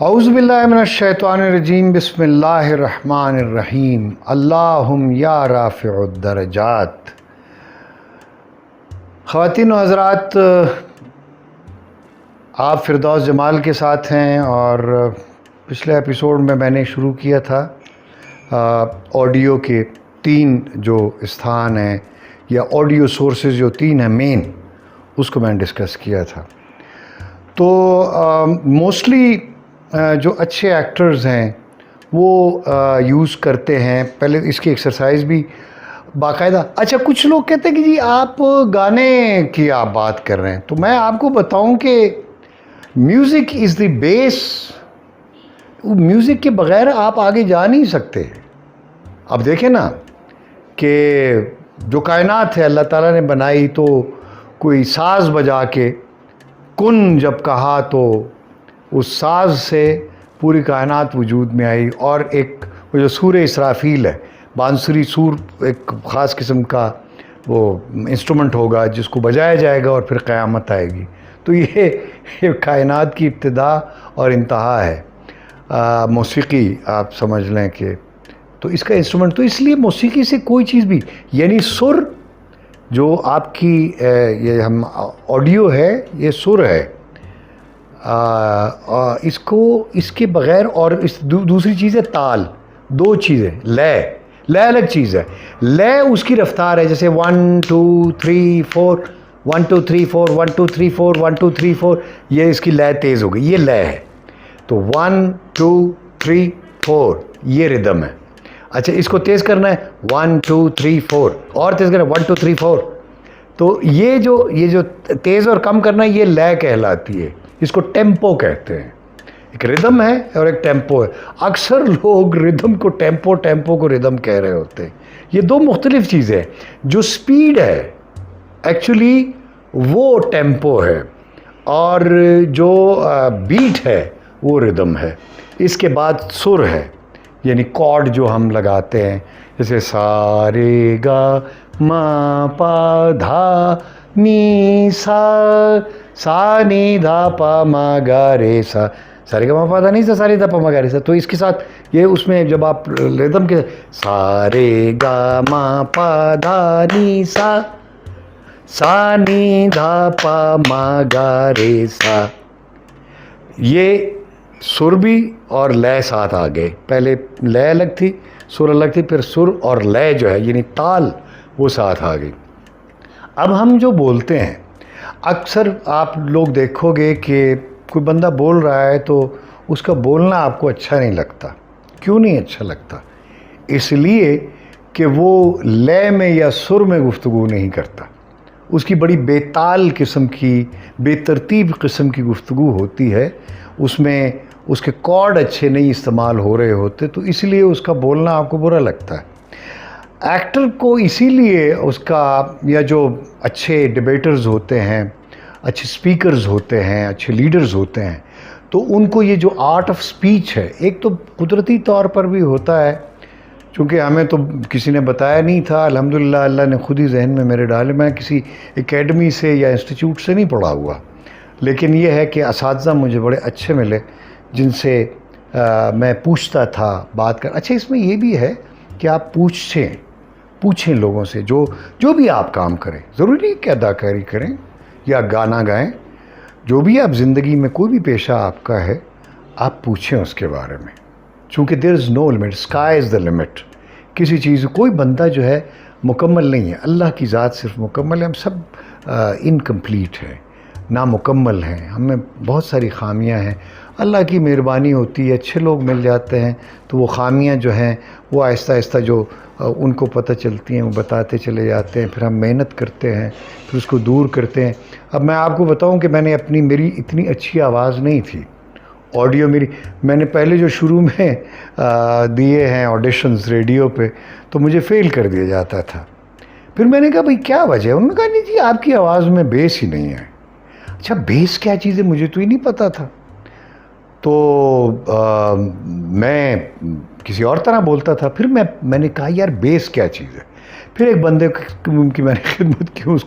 اعوذ باللہ من الشیطان الرجیم بسم اللہ الرحمن الرحیم اللہم یا رافع الدرجات۔ خواتین و حضرات، آپ فردوس جمال کے ساتھ ہیں اور پچھلے ایپیسوڈ میں نے شروع کیا تھا آڈیو کے 3 جو استھان ہیں یا آڈیو سورسز جو 3 ہیں مین، اس کو میں نے ڈسکس کیا تھا۔ تو موسٹلی جو اچھے ایکٹرز ہیں وہ یوز کرتے ہیں، پہلے اس کی ایکسرسائز بھی باقاعدہ۔ اچھا، کچھ لوگ کہتے ہیں کہ جی آپ گانے کی آپ بات کر رہے ہیں، تو میں آپ کو بتاؤں کہ music is the base. Music کے بغیر آپ آگے جا نہیں سکتے۔ اب دیکھیں نا کہ جو کائنات ہے اللہ تعالیٰ نے بنائی، تو کوئی ساز بجا کے کن جب کہا تو اس ساز سے پوری کائنات وجود میں آئی۔ اور ایک وہ جو سور اسرافیل ہے، بانسری سور، ایک خاص قسم کا وہ انسٹرومنٹ ہوگا جس کو بجایا جائے گا اور پھر قیامت آئے گی۔ تو یہ کائنات کی ابتدا اور انتہا ہے۔ موسیقی آپ سمجھ لیں کہ تو اس کا انسٹرومنٹ، تو اس لیے موسیقی سے کوئی چیز بھی، یعنی سر جو آپ کی یہ ہم آڈیو ہے، یہ سر ہے، اس کے بغیر، اور دوسری چیز ہے تال۔ 2 چیزیں، لے الگ چیز ہے۔ لے اس کی رفتار ہے، جیسے 1 2 3 4 1 2 3 4 1 2 3 4 1 2 3 4، یہ اس کی لے تیز ہو گئی، یہ لے ہے۔ تو 1 2 3 4 یہ ردم ہے۔ اچھا، اس کو تیز کرنا ہے 1 2 3 4، اور تیز کرنا ہے 1 2 3 4۔ تو یہ جو تیز اور کم کرنا ہے، یہ لے کہلاتی ہے۔ اس کو ٹیمپو کہتے ہیں۔ ایک ردم ہے اور ایک ٹیمپو ہے۔ اکثر لوگ ردم کو ٹیمپو کو ردم کہہ رہے ہوتے ہیں۔ یہ 2 مختلف چیزیں ہیں۔ جو سپیڈ ہے ایکچولی وہ ٹیمپو ہے، اور جو بیٹ ہے وہ ردم ہے۔ اس کے بعد سر ہے، یعنی کارڈ جو ہم لگاتے ہیں، جیسے سا رے گا ما پا دھا نی سا، سا نی دھا پا ما گا رے سا، سا رے گا ما پا دھا نی سا، سا رے دھا پا ما گا رے سا۔ تو اس کے ساتھ یہ اس میں جب آپ ردم کے سا رے گا ما پا دھا نی سا، سا نی دھا پا ما گا رے سا، یہ سر بھی اور لے ساتھ آ گئے۔ پہلے لے الگ تھی، سر الگ تھی، پھر سر اور لے جو ہے یعنی تال، وہ ساتھ آ گئی۔ اب ہم جو بولتے ہیں، اکثر آپ لوگ دیکھو گے کہ کوئی بندہ بول رہا ہے تو اس کا بولنا آپ کو اچھا نہیں لگتا۔ کیوں نہیں اچھا لگتا؟ اس لیے کہ وہ لے میں یا سر میں گفتگو نہیں کرتا۔ اس کی بڑی بے تال قسم کی، بے ترتیب قسم کی گفتگو ہوتی ہے، اس میں اس کے کارڈ اچھے نہیں استعمال ہو رہے ہوتے، تو اس لیے اس کا بولنا آپ کو برا لگتا ہے۔ ایکٹر کو اسی لیے اس کا، یا جو اچھے ڈیبیٹرز ہوتے ہیں، اچھے سپیکرز ہوتے ہیں، اچھے لیڈرز ہوتے ہیں، تو ان کو یہ جو آرٹ آف سپیچ ہے، ایک تو قدرتی طور پر بھی ہوتا ہے، چونکہ ہمیں تو کسی نے بتایا نہیں تھا، الحمدللہ اللہ نے خود ہی ذہن میں میرے ڈالے۔ میں کسی اکیڈمی سے یا انسٹیٹیوٹ سے نہیں پڑھا ہوا، لیکن یہ ہے کہ اساتذہ مجھے بڑے اچھے ملے جن سے میں پوچھتا تھا، بات کر۔ اچھا، اس میں یہ بھی ہے کہ آپ پوچھیں لوگوں سے، جو بھی آپ کام کریں، ضروری نہیں کہ اداکاری کریں یا گانا گائیں، جو بھی آپ زندگی میں کوئی بھی پیشہ آپ کا ہے، آپ پوچھیں اس کے بارے میں، چونکہ there is no limit, sky is the limit. کسی چیز، کوئی بندہ جو ہے مکمل نہیں ہے، اللہ کی ذات صرف مکمل ہے، ہم سب انکمپلیٹ ہیں، نامکمل ہیں، ہمیں بہت ساری خامیاں ہیں۔ اللہ کی مہربانی ہوتی ہے، اچھے لوگ مل جاتے ہیں تو وہ خامیاں جو ہیں وہ آہستہ آہستہ جو ان کو پتہ چلتی ہیں وہ بتاتے چلے جاتے ہیں، پھر ہم محنت کرتے ہیں، پھر اس کو دور کرتے ہیں۔ اب میں آپ کو بتاؤں کہ میری اتنی اچھی آواز نہیں تھی، آڈیو میں نے پہلے جو شروع میں دیے ہیں آڈیشنز ریڈیو پہ، تو مجھے فیل کر دیا جاتا تھا۔ پھر میں نے کہا بھئی کیا وجہ ہے؟ انہوں نے کہا نہیں جی آپ کی آواز میں بیس ہی نہیں ہے۔ اچھا، بیس کیا چیز ہے؟ مجھے تو ہی نہیں پتا تھا۔ تو میں کسی اور طرح بولتا تھا۔ پھر میں نے کہا یار بیس کیا چیز ہے؟ پھر ایک بندے کی میں نے خدمت کی، اس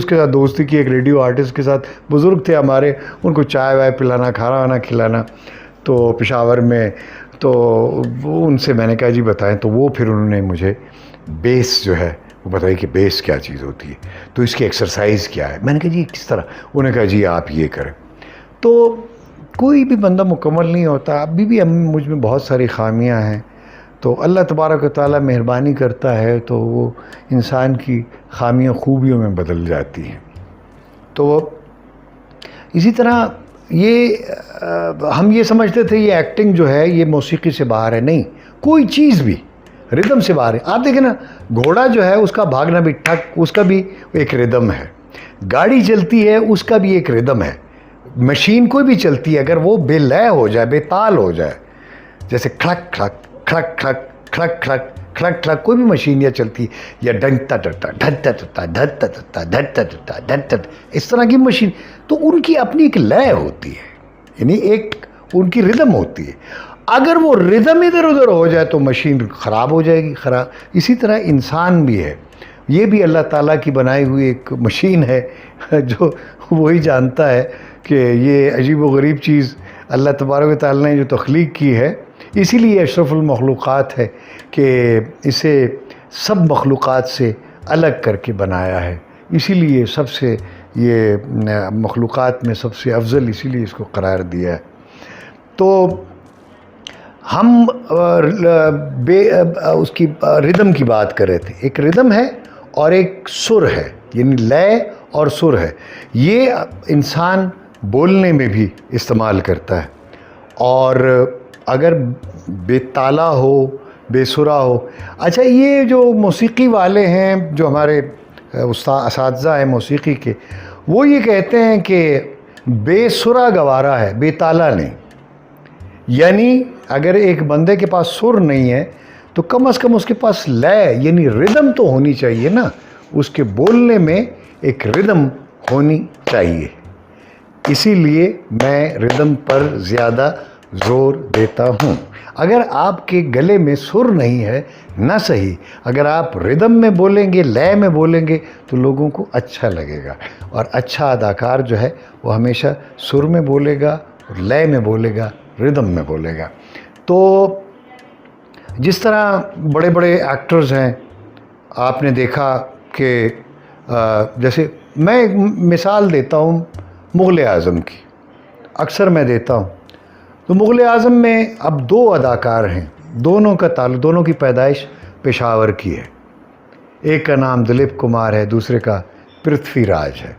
کے ساتھ دوستی کی، ایک ریڈیو آرٹسٹ کے ساتھ، بزرگ تھے ہمارے، ان کو چائے وائے پلانا، کھانا وانا کھلانا۔ تو پشاور میں، تو وہ ان سے میں نے کہا جی بتائیں، تو وہ پھر انہوں نے مجھے بیس جو ہے وہ بتائی کہ بیس کیا چیز ہوتی ہے، تو اس کی ایکسرسائز کیا ہے. میں نے کہا جی کس طرح؟ انہوں نے کہا جی آپ یہ کریں. تو کوئی بھی بندہ مکمل نہیں ہوتا، ابھی بھی مجھ میں بہت ساری خامیاں ہیں، تو اللہ تبارک و تعالیٰ مہربانی کرتا ہے تو وہ انسان کی خامیاں خوبیوں میں بدل جاتی ہیں. تو اسی طرح یہ ہم یہ سمجھتے تھے یہ ایکٹنگ جو ہے یہ موسیقی سے باہر ہے. نہیں، کوئی چیز بھی ردم سے باہر ہے. آپ دیکھیں نا، گھوڑا جو ہے اس کا بھاگنا بھی ٹھک، اس کا بھی ایک ردم ہے. گاڑی چلتی ہے، اس کا بھی ایک ردم ہے. مشین کوئی بھی چلتی ہے، اگر وہ بے لے ہو جائے، بے تال ہو جائے، جیسے کھڑک کھڑک کھڑک کھڑک کھڑک کھڑک کھڑک کھڑک، کوئی بھی مشین یا چلتی یا ڈنٹا ڈٹا ڈھٹا ڈٹا ڈھٹا ڈٹا ڈھٹا ڈٹا ڈھٹا، اس طرح کی مشین، تو ان کی اپنی ایک لے ہوتی ہے، یعنی ایک ان کی ردم ہوتی ہے. اگر وہ ردم ادھر ادھر ہو جائے تو مشین خراب ہو جائے گی، خراب. اسی طرح انسان بھی ہے، یہ بھی اللہ تعالیٰ کی بنائی ہوئی ایک مشین ہے، جو وہی جانتا ہے کہ یہ عجیب و غریب چیز اللہ تبارک و تعالیٰ نے جو تخلیق کی ہے. اسی لیے اشرف المخلوقات ہے کہ اسے سب مخلوقات سے الگ کر کے بنایا ہے. اسی لیے سب سے یہ مخلوقات میں سب سے افضل اسی لیے اس کو قرار دیا ہے. تو ہم اس کی ردم کی بات کر رہے تھے. ایک ردم ہے اور ایک سر ہے، یعنی لے اور سر ہے. یہ انسان بولنے میں بھی استعمال کرتا ہے، اور اگر بے تالا ہو، بے سرا ہو. اچھا، یہ جو موسیقی والے ہیں، جو ہمارے اساتذہ ہیں موسیقی کے، وہ یہ کہتے ہیں کہ بے سرا گوارا ہے، بے تالا نہیں. یعنی اگر ایک بندے کے پاس سر نہیں ہے تو کم از کم اس کے پاس لے یعنی ردم تو ہونی چاہیے نا، اس کے بولنے میں ایک ردم ہونی چاہیے. اسی لیے میں ردم پر زیادہ زور دیتا ہوں. اگر آپ کے گلے میں سر نہیں ہے، نہ صحیح، اگر آپ ردم میں بولیں گے، لے میں بولیں گے تو لوگوں کو اچھا لگے گا. اور اچھا اداکار جو ہے وہ ہمیشہ سر میں بولے گا، اور لے میں بولے گا، ردم میں بولے گا. تو جس طرح بڑے بڑے ایکٹرز ہیں، آپ نے دیکھا کہ جیسے میں ایک مثال دیتا ہوں مغل اعظم کی، اکثر میں دیتا ہوں. تو مغل اعظم میں اب دو اداکار ہیں، دونوں کا تعلق، دونوں کی پیدائش پشاور کی ہے. ایک کا نام دلیپ کمار ہے، دوسرے کا پرتھوی راج ہے.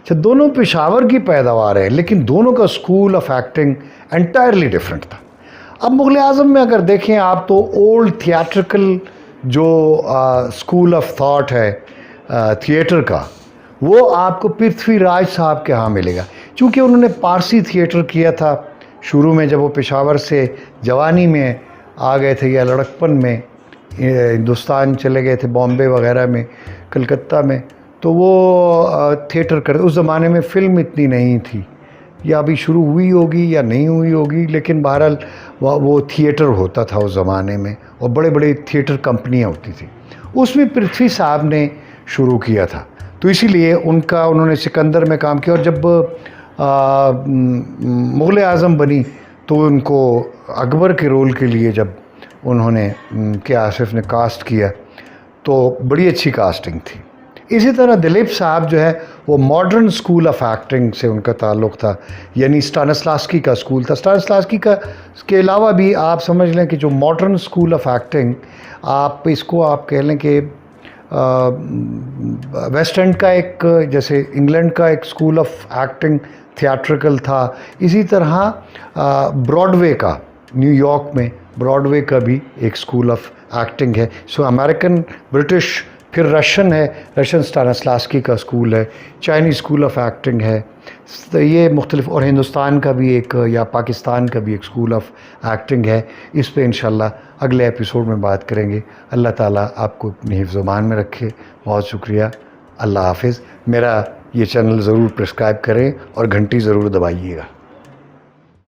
اچھا، دونوں پشاور کی پیداوار ہے، لیکن دونوں کا school of acting entirely different تھا. اب مغل اعظم میں اگر دیکھیں آپ تو اولڈ تھیاٹرکل جو اسکول آف تھاٹ ہے تھیٹر کا، وہ آپ کو پرتھوی راج صاحب کے ہاں ملے گا. چونکہ انہوں نے پارسی تھیٹر کیا تھا شروع میں، جب وہ پشاور سے جوانی میں آ گئے تھے یا لڑکپن میں ہندوستان چلے گئے تھے، بامبے وغیرہ میں، کلکتہ میں، تو وہ تھیٹر اس زمانے میں فلم اتنی نہیں تھی، یا ابھی شروع ہوئی ہوگی یا نہیں ہوئی ہوگی، لیکن بہرحال وہ تھیٹر ہوتا تھا اس زمانے میں، اور بڑے بڑے تھیٹر کمپنیاں ہوتی تھیں. اس میں پرتھوی صاحب نے شروع کیا تھا، تو اسی لیے انہوں نے سکندر میں کام کیا. اور جب مغل اعظم بنی تو ان کو اکبر کے رول کے لیے جب انہوں نے کہ آصف نے کاسٹ کیا تو بڑی اچھی کاسٹنگ تھی. اسی طرح دلیپ صاحب جو ہے وہ ماڈرن اسکول آف ایکٹنگ سے ان کا تعلق تھا، یعنی اسٹانسلاسکی کا اسکول تھا. اسٹانسلاسکی کا کے علاوہ بھی آپ سمجھ لیں کہ جو ماڈرن اسکول آف ایکٹنگ، آپ اس کو آپ کہہ لیں کہ ویسٹ اینڈ کا ایک، جیسے انگلینڈ کا ایک اسکول آف ایکٹنگ تھیاٹرکل تھا، اسی طرح براڈ وے کا، نیو یارک میں براڈ وے کا بھی ایک اسکول آف ایکٹنگ ہے. سو امریکن، برٹش، پھر رشین ہے، رشین اسٹانسلاسکی کا اسکول ہے، چائنیز اسکول آف ایکٹنگ ہے. یہ مختلف، اور ہندوستان کا بھی ایک یا پاکستان کا بھی ایک اسکول آف ایکٹنگ ہے. اس پہ انشاءاللہ اگلے ایپیسوڈ میں بات کریں گے. اللہ تعالیٰ آپ کو اپنی حفظ و امان میں رکھے. بہت شکریہ. اللہ حافظ. میرا یہ چینل ضرور پرسکرائب کریں اور گھنٹی ضرور دبائیے گا.